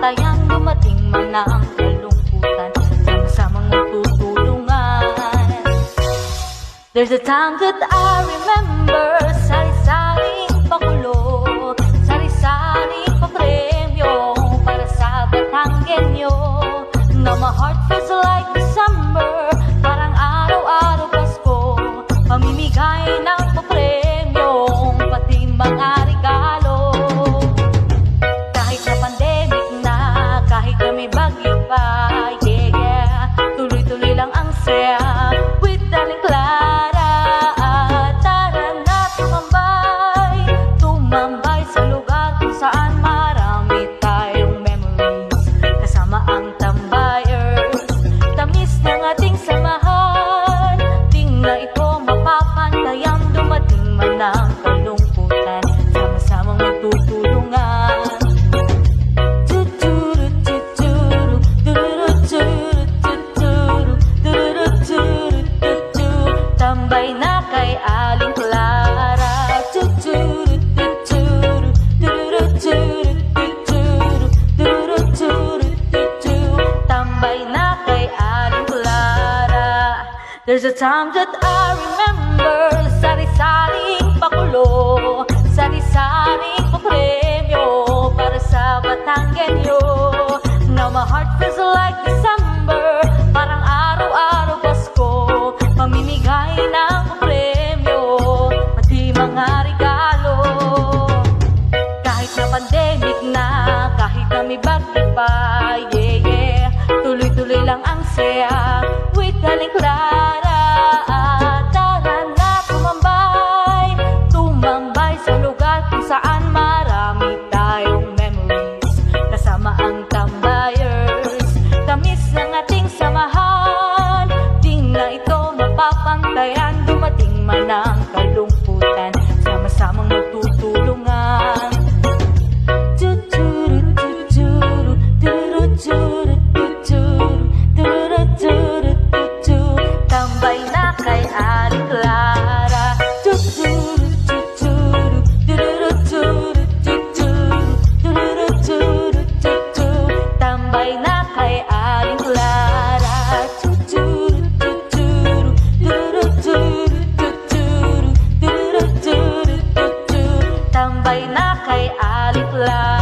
mapapantayan, dumating man na ang kalungkutan, sama-samang magtutulungan. There's a time that I remember, sari-saring pakulo, sari-saring papremyo para sa Batanggenyo. Now my heart feels like December, parang araw-araw Pasko, pamimigay ng papremyo, pati mga regalo. Kahit na pandemic na, kahit na may bagyo pa, yeah, yeah, tuloy-tuloy lang ang saya with Daling Clara. Tara na tumambay sa lugar kung saan marami tayong memories, kasama ang tambayers, tamis ng ating samahan. Ting na ito mapapantayan, dumating man ang kalungkutan, sama-samang magtutulungan. Tambay na kay Aling Clara, tambay na kay Aling Clara. There's a time that I remember, sari-saring pakulo, sari-saring papremyo para sa Batanggenyo. Now my heart feels like December, parang araw-araw Pasko, pamimigay ng papremyo, pati mga regalo. Kahit na pandemic na, kahit na may bagyo pa, yeah, yeah, tuloy-tuloy lang ang saya with Daling Clara. Tara na tumambay sa lugar kung saan marami tayong memories, kasama ang tambayers, tamis ng ating samahan. Ting na ito mapapantayan, dumating man ang kalungkutan, sama-samang magtutulungan. Tambay na kay Aling Clara, tambay na kay Aling Clara, tambay na kay Aling Clara.